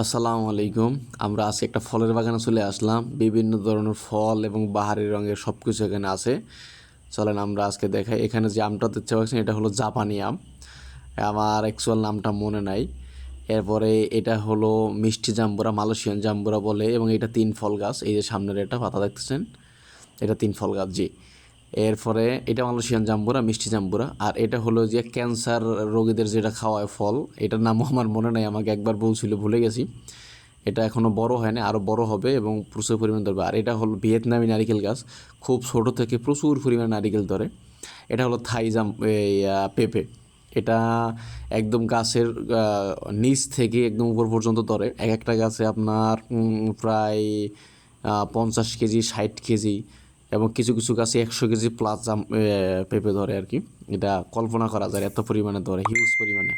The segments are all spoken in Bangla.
আসসালামু আলাইকুম। আমরা আজকে একটা ফলের বাগানে চলে আসলাম। বিভিন্ন ধরনের ফল এবং বাহারি রঙের সব কিছু এখানে আছে। চলেন আমরা আজকে দেখাই। এখানে যে আমটা দেখতে পাচ্ছেন এটা হলো জাপানি আম। আমার অ্যাকচুয়াল নামটা মনে নাই। এরপরে এটা হলো মিষ্টি জাম্বুরা, মালয়েশিয়ান জাম্বুরা বলে, এবং এটা 3 ফল গাছ। এই যে সামনের এটা পাতা দেখতেছেন, এটা 3 ফল গাছ, জি। এরপরে এটা মালয়েশিয়ান জাম্বুরা, মিষ্টি জাম্বুরা। আর এটা হলো যে ক্যান্সার রোগীদের যেটা খাওয়ায় ফল, এটার নামও আমার মনে নাই, আমাকে একবার বলছিল, ভুলে গেছি। এটা এখনও বড় হয় না, আরও বড় হবে এবং প্রচুর পরিমাণ ধরবে। আর এটা হলো ভিয়েতনামি নারিকেল গাছ, খুব ছোটো থেকে প্রচুর পরিমাণে নারিকেল ধরে। এটা হলো থাই পেঁপে। এটা একদম গাছের নিচ থেকে একদম উপর পর্যন্ত ধরে। এক একটা গাছে আপনার প্রায় 50 কেজি, 60 কেজি, এবং কিছু কিছু গাছে 100 কেজি প্লাস পেঁপে ধরে আর কি। এটা কল্পনা করা যায়, এত পরিমাণে ধরে, হিউজ পরিমাণে।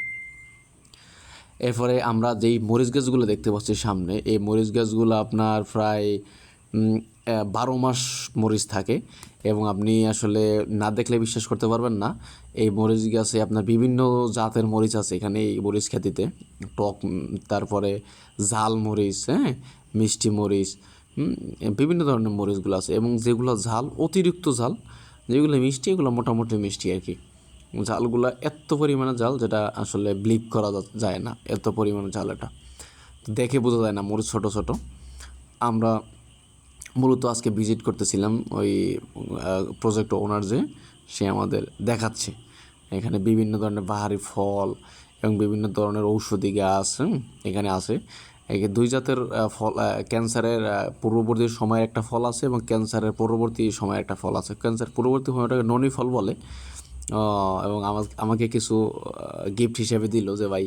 এরপরে আমরা যেই মরিচ গাছগুলো দেখতে পাচ্ছি সামনে, এই মরিচ গাছগুলো আপনার প্রায় 12 মাস মরিচ থাকে, এবং আপনি আসলে না দেখলে বিশ্বাস করতে পারবেন না। এই মরিচ গাছে আপনার বিভিন্ন জাতের মরিচ আছে এখানে এই মরিচ খেতিতে। টক, তারপরে ঝাল মরিচ, হ্যাঁ, মিষ্টি মরিচ, বিভিন্ন ধরনের মরিচগুলো আছে, এবং যেগুলো ঝাল, অতিরিক্ত ঝাল, যেগুলো মিষ্টি এগুলো মোটামুটি মিষ্টি আর কি। জালগুলা এত পরিমাণে জাল যেটা আসলে ব্লিপ করা যায় না, এত পরিমাণে জাল। এটা দেখে বোঝা যায় না, মরিচ ছোটো ছোটো। আমরা মূলত আজকে ভিজিট করতেছিলাম ওই প্রজেক্ট ওনার, যে সে আমাদের দেখাচ্ছে এখানে বিভিন্ন ধরনের বাহারি ফল এবং বিভিন্ন ধরনের ঔষধি গাছ এখানে আছে। একে 2 জাতের ফল, ক্যান্সারের পূর্ববর্তী সময়ের একটা ফল আছে এবং ক্যান্সারের পরবর্তী সময়ের একটা ফল আছে। ক্যান্সার পূর্ববর্তী সময়টাকে ননি ফল বলে। এবং আমাকে কিছু গিফট হিসেবে দিল যে ভাই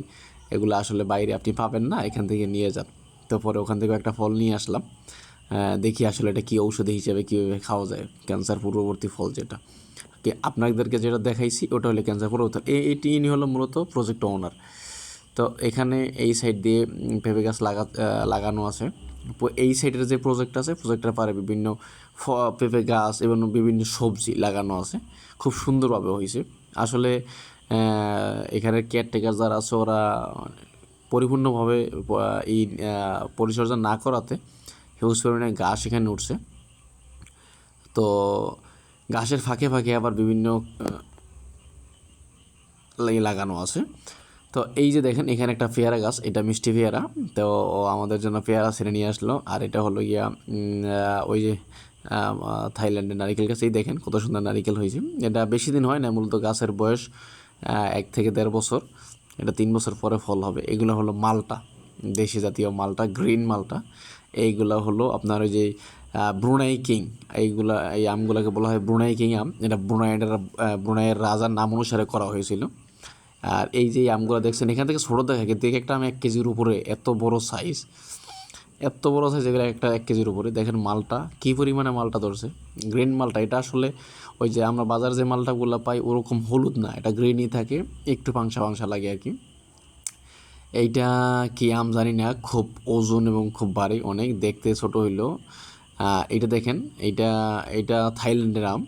এগুলো আসলে বাইরে আপনি পাবেন না, এখান থেকে নিয়ে যান। তো পরে ওখান থেকে একটা ফল নিয়ে আসলাম, দেখি আসলে এটা কী ঔষধি হিসেবে কীভাবে খাওয়া যায়। ক্যান্সার পূর্ববর্তী ফল যেটা আপনাদেরকে যেটা দেখাইছি ওটা হলো ক্যান্সার পূর্ববর্তী। ইনি হলো মূলত প্রজেক্ট ওনার। তো এখানে এই সাইড দিয়ে পেঁপে গাছ লাগানো আছে। এই সাইডের যে প্রজেক্ট আছে, প্রজেক্টের পারে বিভিন্ন পেঁপে গাছ এবং বিভিন্ন সবজি লাগানো আছে, খুব সুন্দরভাবে হয়েছে আসলে। এখানের কেয়ারটেকার যারা আছে ওরা পরিপূর্ণভাবে এই পরিচর্যা না করাতে হিউজ পরিমাণে ঘাস এখানে উঠছে। তো ঘাসের ফাঁকে ফাঁকে আবার বিভিন্ন লাগানো আছে। তো এই যে দেখেন এখানে একটা পেয়ারা গাছ, এটা মিষ্টি পেয়ারা। তো আমাদের জন্য পেয়ারা ছেড়ে নিয়ে আসলো। আর এটা হলো গিয়া ওই যে থাইল্যান্ডের নারিকেল গাছ। এই দেখেন কত সুন্দর নারিকেল হয়েছে। এটা বেশি দিন হয় না, মূলত গাছের বয়স 1 থেকে 1.5 বছর। এটা 3 বছর পরে ফল হবে। এগুলো হলো মালটা, দেশি জাতীয় মালটা, গ্রিন মালটা। এইগুলো হলো আপনার ওই যে ব্রুনাই কিং। এই আমগুলোকে বলা হয় ব্রুনাই কিং আম। এটা ব্রুনাইয়ের রাজার নাম অনুসারে করা হয়েছিল। আর এই যে আমগুলো দেখছেন এখান থেকে ছোটো দেখা, কিন্তু একটা আম 1 কেজির উপরে, এত বড় সাইজ, এত বড় সাইজ, এগুলো একটা 1 কেজির উপরে। দেখেন মালটা কী পরিমাণে মালটা ধরছে, গ্রিন মালটা। এটা আসলে ওই যে আমরা বাজার যে মালটাগুলো পাই ওরকম হলুদ না, এটা গ্রিনই থাকে, একটু পাংশা পাংশা লাগে আর কি। এইটা কি আম জানি না, খুব ওজন এবং খুব ভারী, অনেক দেখতে ছোট হইলেও। এটা দেখেন, এইটা থাইল্যান্ডের আম।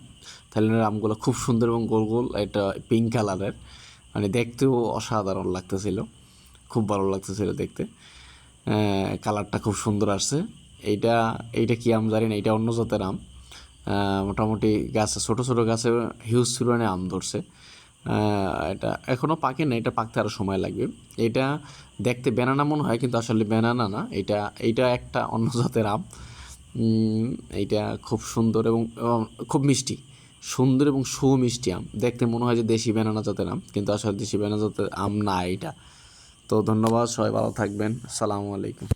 থাইল্যান্ডের আমগুলো খুব সুন্দর এবং গোল গোল, এটা পিঙ্ক কালারের, মানে দেখতেও অসাধারণ লাগতেছিল, খুব ভালো লাগতেছিল দেখতে। কালারটা খুব সুন্দর আসছে। এইটা কি আম জানি না, এটা অন্য জাতের আম। মোটামুটি গাছে, ছোটো ছোটো গাছে হিউজ পরিমাণে আম ধরছে। এটা এখনও পাকে না, এটা পাকতে আরও সময় লাগবে। এটা দেখতে ব্যানানা মনে হয়, কিন্তু আসলে ব্যানানা না, এইটা একটা অন্য জাতের আম। এইটা খুব সুন্দর এবং খুব মিষ্টি, সুন্দর এবং সুমিষ্টি আম। দেখতে মনে হয় যে দেশি ব্যানানা জাতের আম, কিন্তু আসলে দেশি ব্যানানা জাতের আম না এইটা। তো ধন্যবাদ, সবাই ভালো থাকবেন, আসসালামু আলাইকুম।